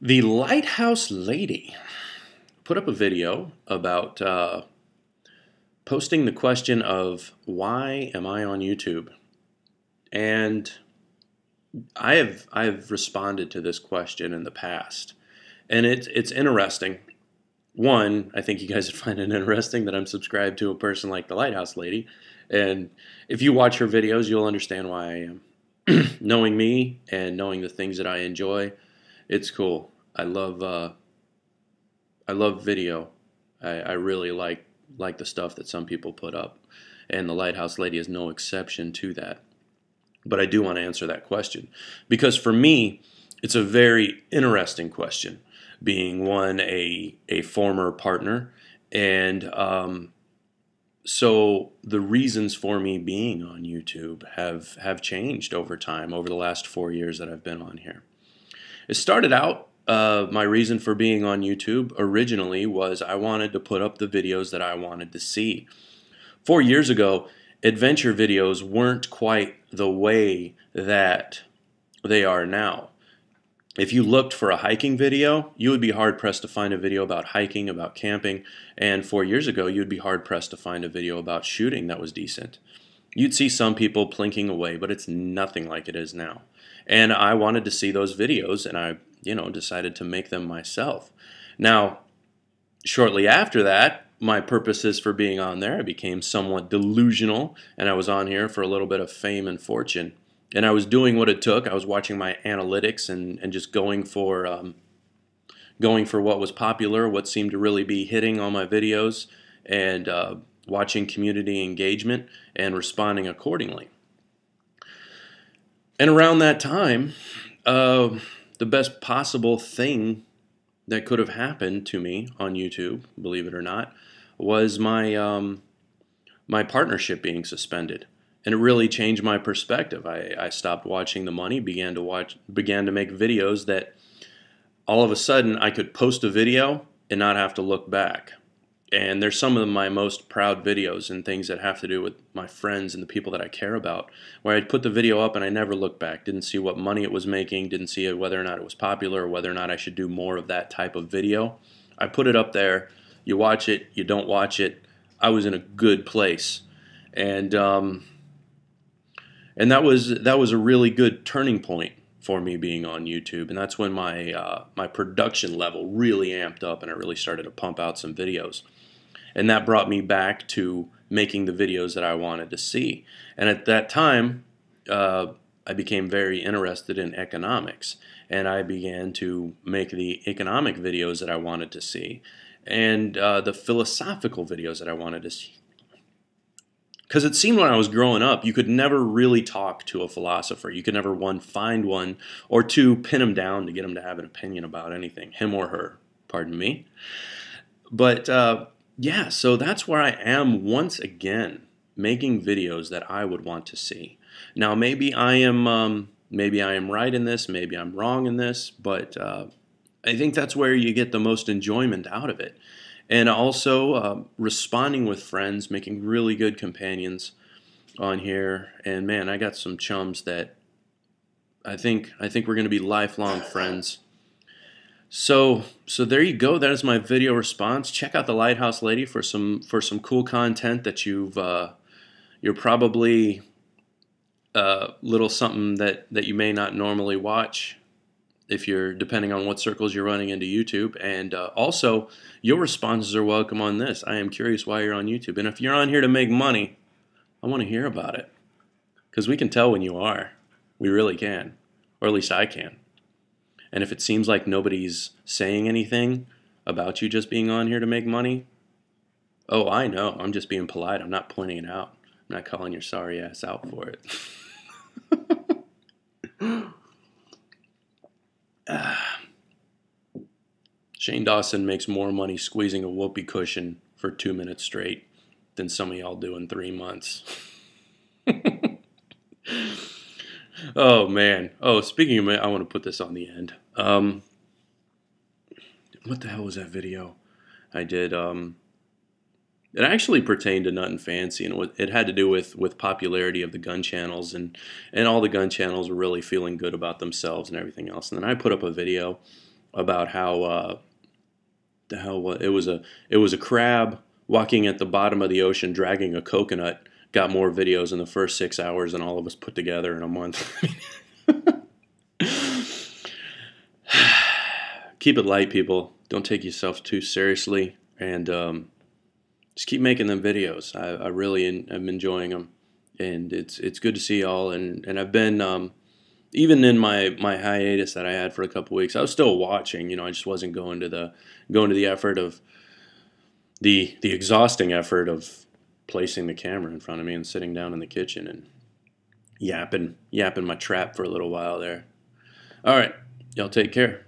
The Lighthouse Lady put up a video about posting the question of why am I on YouTube? And I have responded to this question in the past, and it's interesting. One, I think you guys would find it interesting that I'm subscribed to a person like the Lighthouse Lady, and if you watch her videos, you'll understand why I am. Knowing me and knowing the things that I enjoy, it's cool. I love video. I really like the stuff that some people put up, and the Lighthouse Lady is no exception to that. But I do want to answer that question because for me, it's a very interesting question. Being one a former partner, and so the reasons for me being on YouTube have changed over time over the last 4 years that I've been on here. It started out, my reason for being on YouTube originally was I wanted to put up the videos that I wanted to see. 4 years ago, adventure videos weren't quite the way that they are now. If you looked for a hiking video, you would be hard-pressed to find a video about hiking, about camping, and 4 years ago, you'd be hard-pressed to find a video about shooting that was decent. You'd see some people plinking away, but it's nothing like it is now. And I wanted to see those videos, and I, decided to make them myself. Now, shortly after that, my purposes for being on there, I became somewhat delusional, and I was on here for a little bit of fame and fortune. And I was doing what it took. I was watching my analytics and just going for what was popular, what seemed to really be hitting on my videos, and watching community engagement and responding accordingly. And around that time, the best possible thing that could have happened to me on YouTube, believe it or not, was my partnership being suspended. And it really changed my perspective. I stopped watching the money, began to make videos that all of a sudden I could post a video and not have to look back. And there's some of my most proud videos and things that have to do with my friends and the people that I care about, where I'd put the video up and I never looked back, didn't see what money it was making, didn't see whether or not it was popular, or whether or not I should do more of that type of video. I put it up there, you watch it, you don't watch it. I was in a good place. And that was a really good turning point for me being on YouTube, and that's when my production level really amped up, and I really started to pump out some videos. And that brought me back to making the videos that I wanted to see. And at that time, I became very interested in economics, and I began to make the economic videos that I wanted to see, and the philosophical videos that I wanted to see. Because it seemed when I was growing up, you could never really talk to a philosopher. You could never, one, find one, or two, pin him down to get him to have an opinion about anything, him or her, pardon me. But yeah, so that's where I am once again, making videos that I would want to see. Now, maybe I am right in this, maybe I'm wrong in this, but I think that's where you get the most enjoyment out of it. And also responding with friends, making really good companions on here. And man, I got some chums that I think we're going to be lifelong friends. So there you go. That is my video response. Check out the Lighthouse Lady for some cool content that you're probably little something that you may not normally watch, if you're depending on what circles you're running into YouTube. And also, your responses are welcome on this. I am curious why you're on YouTube. And if you're on here to make money, I want to hear about it. Because we can tell when you are. We really can. Or at least I can. And if it seems like nobody's saying anything about you just being on here to make money, oh, I know. I'm just being polite. I'm not pointing it out. I'm not calling your sorry ass out for it. Shane Dawson makes more money squeezing a whoopee cushion for 2 minutes straight than some of y'all do in 3 months. Oh, man. Oh, speaking of, I want to put this on the end. What the hell was that video I did? It actually pertained to Nothing Fancy, and it had to do with popularity of the gun channels, and all the gun channels were really feeling good about themselves and everything else. And then I put up a video about how it was a crab walking at the bottom of the ocean dragging a coconut got more videos in the first 6 hours than all of us put together in a month. Keep it light, people. Don't take yourself too seriously, and just keep making them videos. I really am enjoying them, and it's good to see y'all. And I've been even in my hiatus that I had for a couple weeks, I was still watching. You know, I just wasn't going to the effort of the exhausting effort of placing the camera in front of me and sitting down in the kitchen and yapping my trap for a little while there. All right, y'all take care.